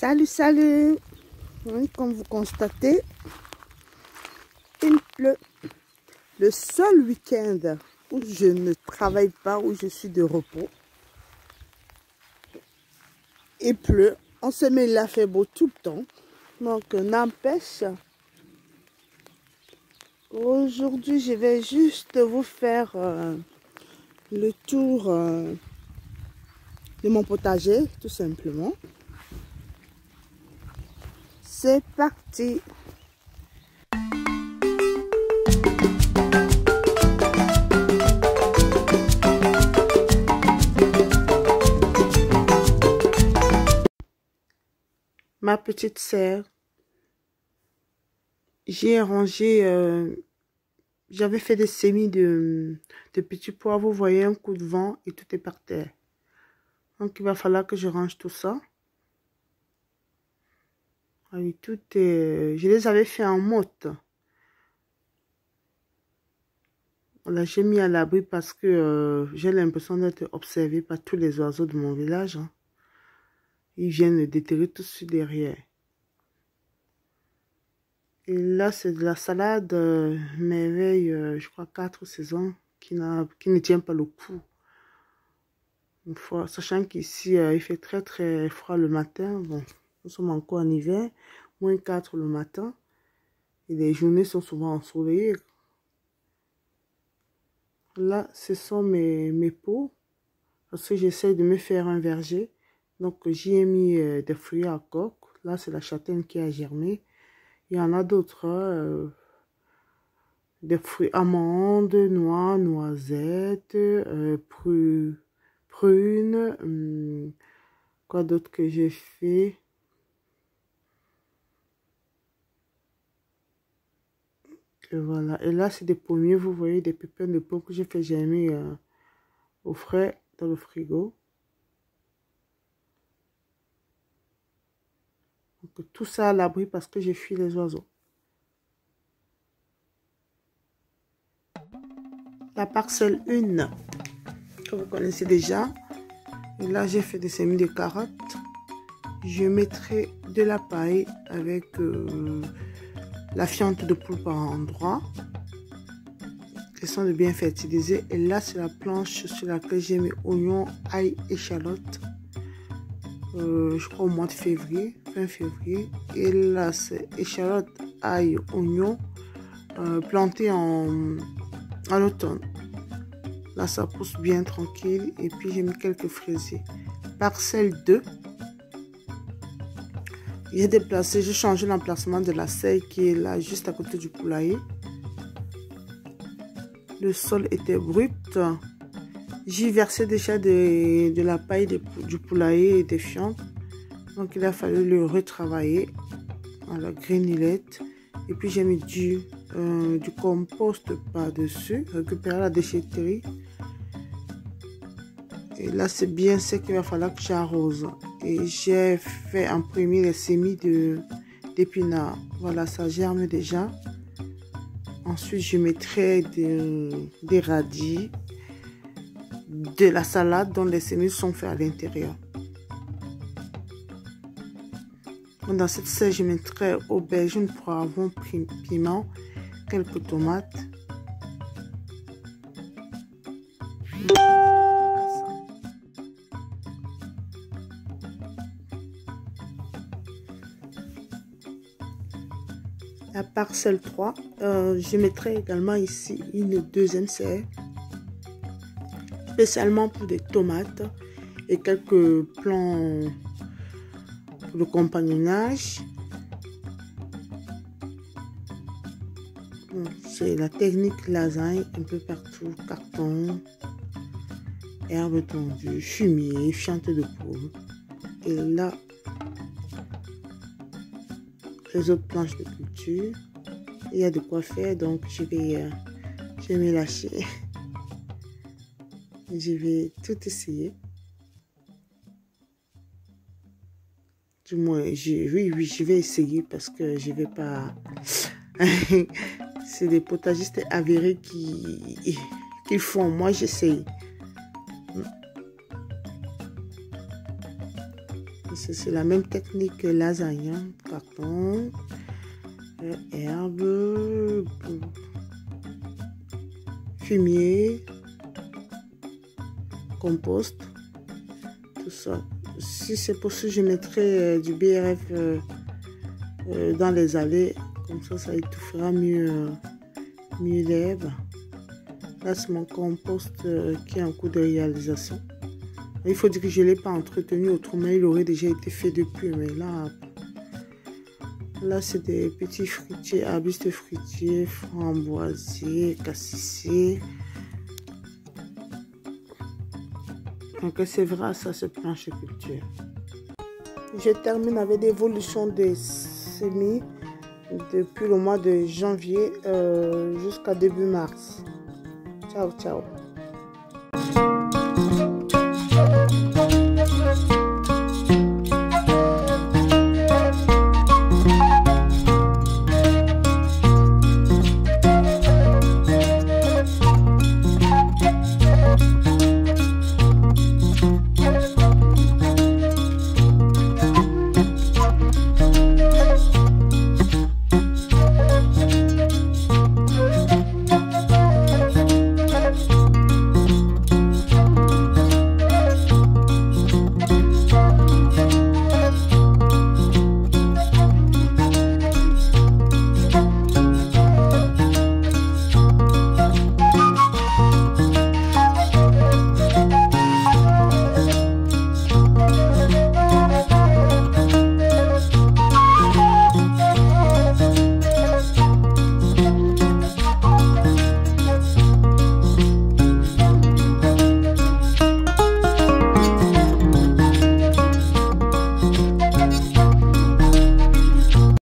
Salut, salut! Oui, comme vous constatez, il pleut. Le seul week-end où je ne travaille pas, où je suis de repos, il pleut. En semaine, il a fait beau tout le temps. Donc, n'empêche, aujourd'hui, je vais juste vous faire le tour de mon potager, tout simplement. C'est parti! Ma petite sœur, j'ai rangé, j'avais fait des semis de petits pois, vous voyez, un coup de vent et tout est par terre. Donc il va falloir que je range tout ça. Oui, tout est, je les avais fait en motte. Voilà, j'ai mis à l'abri parce que j'ai l'impression d'être observée par tous les oiseaux de mon village. Hein. Ils viennent déterrer tout de suite derrière. Et là, c'est de la salade merveille, je crois 4 saisons, qui ne tient pas le coup. Une fois, sachant qu'ici, il fait très froid le matin. Bon, nous sommes encore en hiver, moins 4 le matin. Et les journées sont souvent ensoleillées. Là, ce sont mes pots. Parce que j'essaie de me faire un verger. Donc, j'y ai mis des fruits à coque. Là, c'est la châtaigne qui a germé. Il y en a d'autres. Des fruits amandes, noix, noisettes, prunes. Quoi d'autre que j'ai fait? Et voilà. Et là, c'est des pommiers. Vous voyez, des pépins de pomme que j'ai fait germer au frais dans le frigo. Donc, tout ça à l'abri parce que j'ai fui les oiseaux. La parcelle 1, que vous connaissez déjà. Et là, j'ai fait des semis de carottes. Je mettrai de la paille avec la fiente de poule par endroit. Question de bien fertiliser. Et là, c'est la planche sur laquelle j'ai mis oignons, ail, échalotes. Je crois au mois de février, fin février. Et là, c'est échalotes, ail, oignons plantés en automne. Là, ça pousse bien tranquille. Et puis, j'ai mis quelques fraisiers. Parcelle 2. J'ai déplacé, j'ai changé l'emplacement de la serre qui est là, juste à côté du poulailler. Le sol était brut. J'y versais déjà de la paille du poulailler et des fientes. Donc, il a fallu le retravailler à la granulette. Et puis, j'ai mis du compost par-dessus, récupérer la déchetterie. Et là, c'est bien ce qu'il va falloir que j'arrose. Et j'ai fait en premier les semis d'épinards. Voilà, ça germe déjà. Ensuite, je mettrai des radis, de la salade dont les semis sont faits à l'intérieur. Dans cette serre, je mettrai aubergines, poivrons, piment, quelques tomates. La parcelle 3, je mettrai également ici une deuxième serre, spécialement pour des tomates et quelques plants pour le compagnonnage. Bon, c'est la technique lasagne, un peu partout, carton, herbes tondues, fumier, fiente de poule. Et là, les autres planches de culture. Il y a de quoi faire, donc je vais me lâcher. Je vais tout essayer. Du moins, oui, je vais essayer parce que je vais pas... C'est des potagistes avérés qui font. Moi, j'essaye. C'est la même technique que lasagne, hein. Carton, herbe, fumier, compost, tout ça. Si c'est possible, je mettrai du BRF dans les allées, comme ça étouffera mieux l'herbe. Là, c'est mon compost qui est en cours de réalisation. Il faut dire que je ne l'ai pas entretenu, autrement il aurait déjà été fait depuis. Mais là c'est des petits fruitiers, arbustes fruitiers, framboisiers, cassissiers. Donc c'est vrai, ça c'est planche culture. Je termine avec l'évolution des semis depuis le mois de janvier jusqu'à début mars. Ciao, ciao.